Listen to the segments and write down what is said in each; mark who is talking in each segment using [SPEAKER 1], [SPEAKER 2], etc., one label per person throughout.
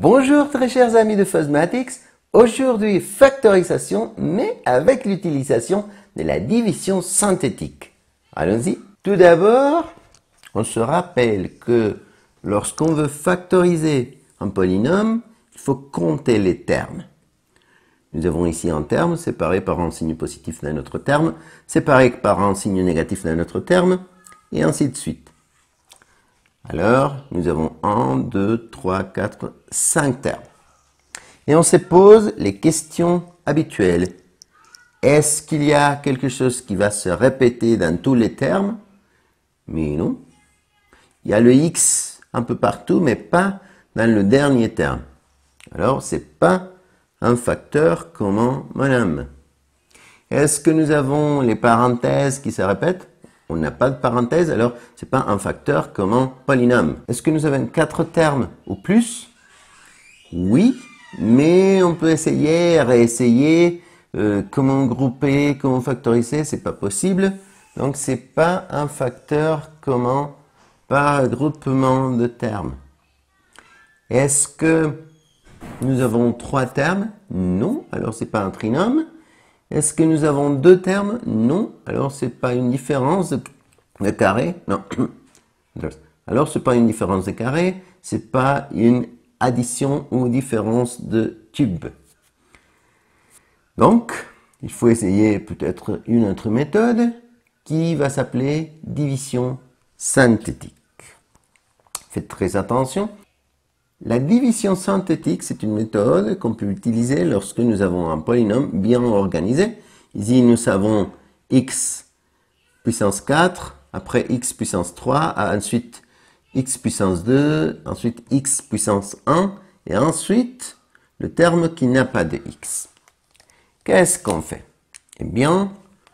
[SPEAKER 1] Bonjour très chers amis de Fuzzmatics, aujourd'hui factorisation mais avec l'utilisation de la division synthétique. Allons-y. Tout d'abord, on se rappelle que lorsqu'on veut factoriser un polynôme, il faut compter les termes. Nous avons ici un terme séparé par un signe positif d'un autre terme, séparé par un signe négatif d'un autre terme, et ainsi de suite. Alors, nous avons 1, 2, 3, 4, 5 termes. Et on se pose les questions habituelles. Est-ce qu'il y a quelque chose qui va se répéter dans tous les termes? Mais non. Il y a le x un peu partout, mais pas dans le dernier terme. Alors, ce n'est pas un facteur commun monôme. Est-ce que nous avons les parenthèses qui se répètent? On n'a pas de parenthèse, alors ce n'est pas un facteur commun polynôme. Est-ce que nous avons 4 termes ou plus? Oui, mais on peut essayer, réessayer, comment grouper, comment factoriser, c'est pas possible. Donc c'est pas un facteur commun par groupement de termes. Est-ce que nous avons 3 termes? Non, alors c'est pas un trinôme. Est-ce que nous avons 2 termes? Non. Alors, c'est pas une différence de carré. Non. Alors, c'est pas une différence de carré. C'est pas une addition ou différence de tube. Donc, il faut essayer peut-être une autre méthode qui va s'appeler division synthétique. Faites très attention. La division synthétique, c'est une méthode qu'on peut utiliser lorsque nous avons un polynôme bien organisé. Ici, nous avons x puissance 4, après x puissance 3, ensuite x puissance 2, ensuite x puissance 1, et ensuite le terme qui n'a pas de x. Qu'est-ce qu'on fait? Eh bien,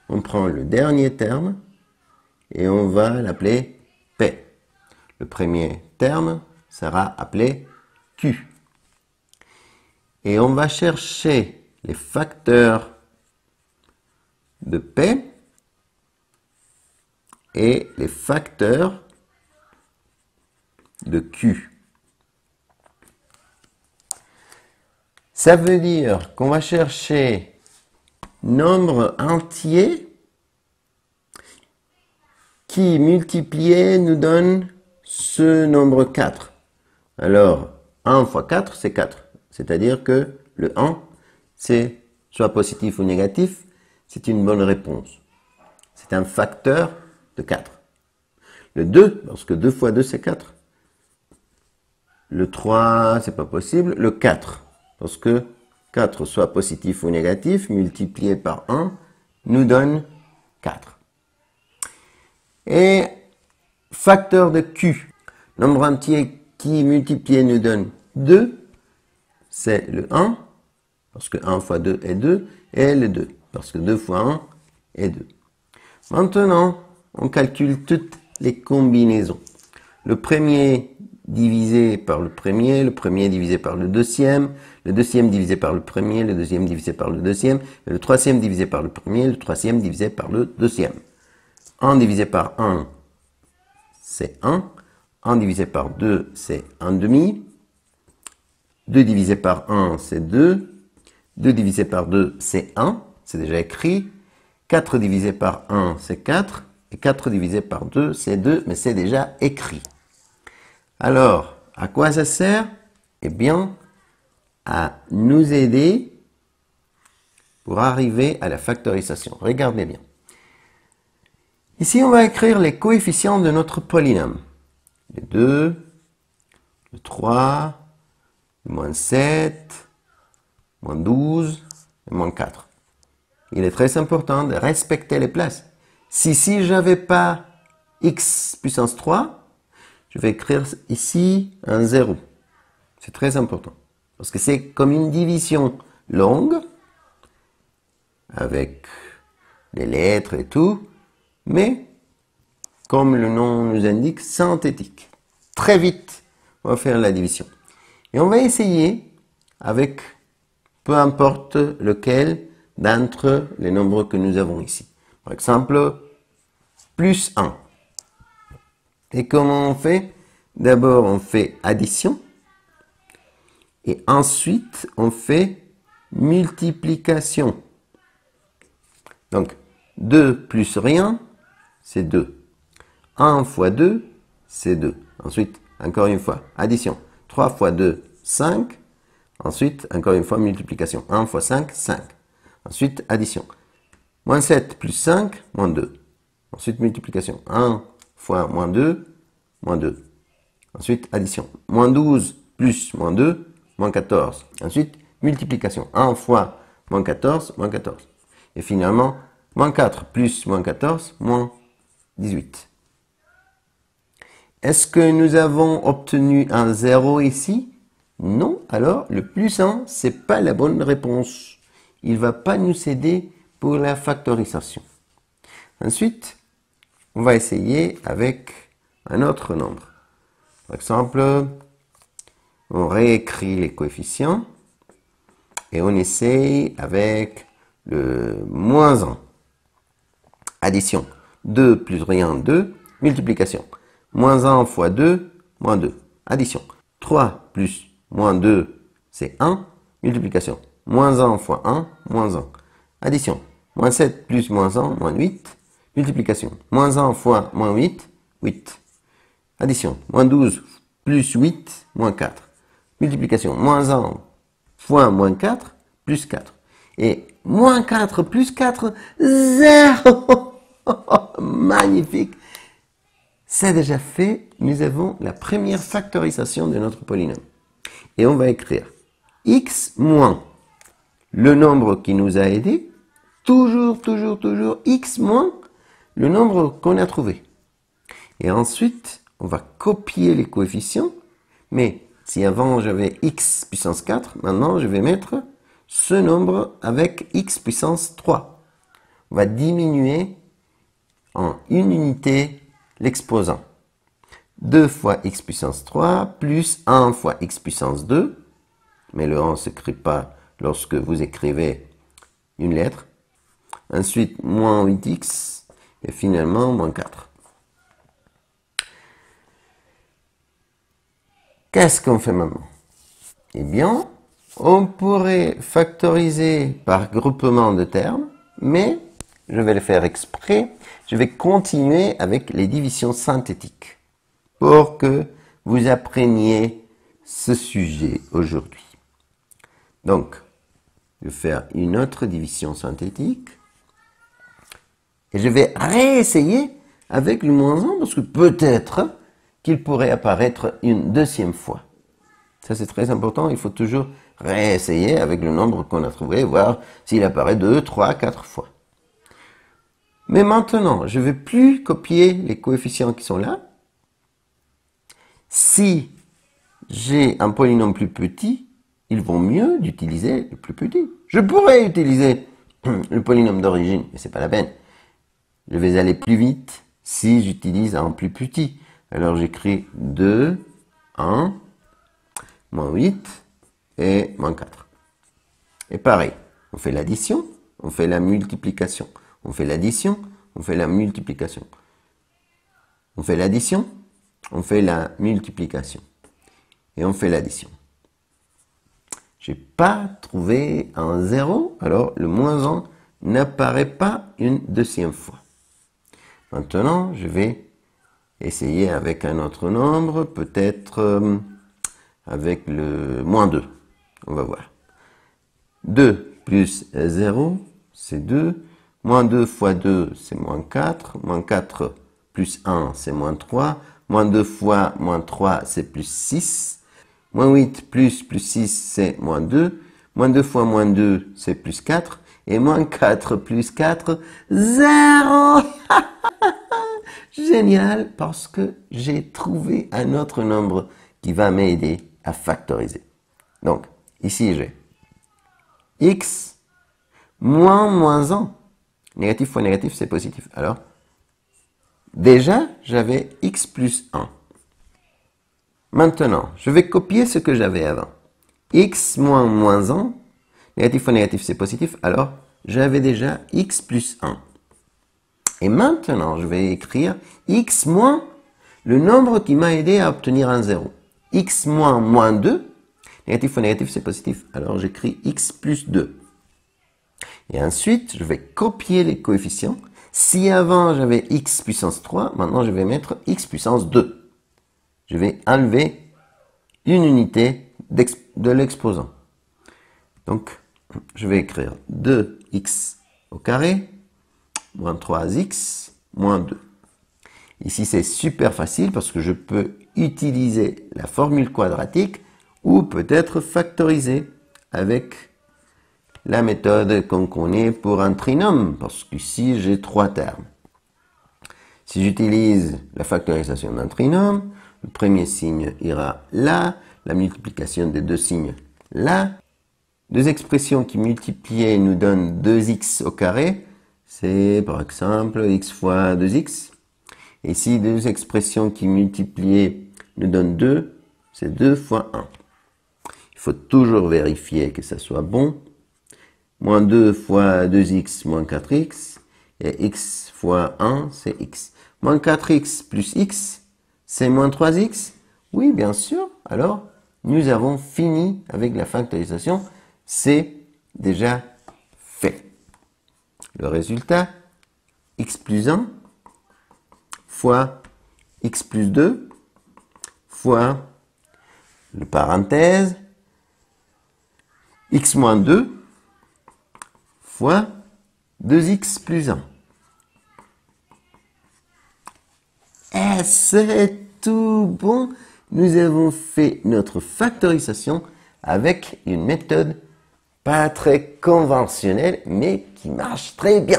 [SPEAKER 1] on prend le dernier terme et on va l'appeler P. Le premier terme sera appelé Q. Et on va chercher les facteurs de P et les facteurs de Q. Ça veut dire qu'on va chercher nombre entier qui multiplié nous donne ce nombre 4. Alors, 1 fois 4, c'est 4. C'est-à-dire que le 1, c'est soit positif ou négatif, c'est une bonne réponse. C'est un facteur de 4. Le 2, parce que 2 fois 2, c'est 4. Le 3, c'est pas possible. Le 4, parce que 4, soit positif ou négatif, multiplié par 1, nous donne 4. Et facteur de Q, nombre entier qui multiplié nous donne 2, c'est le 1, parce que 1 fois 2 est 2, et le 2, parce que 2 fois 1 est 2. Maintenant, on calcule toutes les combinaisons. Le premier divisé par le premier divisé par le deuxième divisé par le premier, le deuxième divisé par le deuxième, et le troisième divisé par le premier, le troisième divisé par le deuxième. 1 divisé par 1, c'est 1. 1 divisé par 2, c'est 1 demi. 2 divisé par 1, c'est 2. 2 divisé par 2, c'est 1. C'est déjà écrit. 4 divisé par 1, c'est 4. Et 4 divisé par 2, c'est 2, mais c'est déjà écrit. Alors, à quoi ça sert? Eh bien, à nous aider pour arriver à la factorisation. Regardez bien. Ici, on va écrire les coefficients de notre polynôme. Le 2, le 3, le moins 7, moins 12 et moins 4. Il est très important de respecter les places. Si je n'avais pas x puissance 3, je vais écrire ici un 0. C'est très important. Parce que c'est comme une division longue, avec les lettres et tout, mais comme le nom nous indique, synthétique. Très vite, on va faire la division. Et on va essayer avec peu importe lequel d'entre les nombres que nous avons ici. Par exemple, plus 1. Et comment on fait? D'abord, on fait addition. Et ensuite, on fait multiplication. Donc, 2 plus rien, c'est 2. 1 fois 2, c'est 2. Ensuite, encore une fois, addition. 3 fois 2, 5. Ensuite, encore une fois, multiplication. 1 fois 5, 5. Ensuite, addition. Moins 7 plus 5, moins 2. Ensuite, multiplication. 1 fois moins 2, moins 2. Ensuite, addition. Moins 12 plus moins 2, moins 14. Ensuite, multiplication. 1 fois moins 14, moins 14. Et finalement, moins 4 plus moins 14, moins 18. Est-ce que nous avons obtenu un 0 ici? Non. Alors, le plus 1, c'est pas la bonne réponse. Il va pas nous aider pour la factorisation. Ensuite, on va essayer avec un autre nombre. Par exemple, on réécrit les coefficients et on essaye avec le moins 1. Addition. 2 plus rien, 2. Multiplication. Moins 1 fois 2, moins 2. Addition. 3 plus moins 2, c'est 1. Multiplication. Moins 1 fois 1, moins 1. Addition. Moins 7 plus moins 1, moins 8. Multiplication. Moins 1 fois moins 8, 8. Addition. Moins 12 plus 8, moins 4. Multiplication. Moins 1 fois moins 4, plus 4. Et moins 4 plus 4, 0. Magnifique. C'est déjà fait. Nous avons la première factorisation de notre polynôme. Et on va écrire x moins le nombre qui nous a aidé. Toujours x moins le nombre qu'on a trouvé. Et ensuite, on va copier les coefficients. Mais si avant j'avais x puissance 4, maintenant je vais mettre ce nombre avec x puissance 3. On va diminuer en une unité l'exposant. 2 fois x puissance 3 plus 1 fois x puissance 2. Mais le 1 ne s'écrit pas lorsque vous écrivez une lettre. Ensuite, moins 8x. Et finalement, moins 4. Qu'est-ce qu'on fait maintenant? Eh bien, on pourrait factoriser par groupement de termes, mais je vais le faire exprès. Je vais continuer avec les divisions synthétiques pour que vous appreniez ce sujet aujourd'hui. Donc, je vais faire une autre division synthétique et je vais réessayer avec le moins 1 parce que peut-être qu'il pourrait apparaître une deuxième fois. Ça, c'est très important. Il faut toujours réessayer avec le nombre qu'on a trouvé, voir s'il apparaît 2, 3, 4 fois. Mais maintenant, je ne vais plus copier les coefficients qui sont là. Si j'ai un polynôme plus petit, il vaut mieux d'utiliser le plus petit. Je pourrais utiliser le polynôme d'origine, mais ce n'est pas la peine. Je vais aller plus vite si j'utilise un plus petit. Alors j'écris 2, 1, moins 8 et moins 4. Et pareil, on fait l'addition, on fait la multiplication. On fait l'addition, on fait la multiplication. On fait l'addition, on fait la multiplication. Et on fait l'addition. J'ai pas trouvé un 0, alors le moins 1 n'apparaît pas une deuxième fois. Maintenant, je vais essayer avec un autre nombre, peut-être avec le moins 2. On va voir. 2 plus 0, c'est 2. Moins 2 fois 2, c'est moins 4. Moins 4 plus 1, c'est moins 3. Moins 2 fois moins 3, c'est plus 6. Moins 8 plus 6, c'est moins 2. Moins 2 fois moins 2, c'est plus 4. Et moins 4 plus 4, 0. Génial, parce que j'ai trouvé un autre nombre qui va m'aider à factoriser. Donc, ici j'ai x moins 1. Négatif fois négatif, c'est positif. Alors, déjà, j'avais x plus 1. Maintenant, je vais copier ce que j'avais avant. X moins 1, négatif fois négatif, c'est positif. Alors, j'avais déjà x plus 1. Et maintenant, je vais écrire x moins le nombre qui m'a aidé à obtenir un 0. X moins 2, Négatif fois négatif, c'est positif. Alors j'écris x plus 2. Et ensuite, je vais copier les coefficients. Si avant j'avais x puissance 3, maintenant je vais mettre x puissance 2. Je vais enlever une unité de l'exposant. Donc, je vais écrire 2x au carré, moins 3x, moins 2. Ici, c'est super facile parce que je peux utiliser la formule quadratique ou peut-être factoriser avec la méthode qu'on connaît pour un trinôme, parce qu'ici, j'ai 3 termes. Si j'utilise la factorisation d'un trinôme, le premier signe ira là, la multiplication des deux signes là. Deux expressions qui multipliées nous donnent 2x au carré, c'est par exemple x fois 2x. Et si deux expressions qui multipliées nous donnent 2, c'est 2 fois 1. Il faut toujours vérifier que ça soit bon. Moins 2 fois 2x moins 4x, et x fois 1, c'est x. Moins 4x plus x, c'est moins 3x? Oui, bien sûr. Alors, nous avons fini avec la factorisation. C'est déjà fait. Le résultat, x plus 1 fois x plus 2 fois le parenthèse x moins 2 fois 2x plus 1. Et c'est tout bon. Nous avons fait notre factorisation avec une méthode pas très conventionnelle, mais qui marche très bien.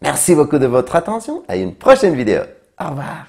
[SPEAKER 1] Merci beaucoup de votre attention. À une prochaine vidéo. Au revoir.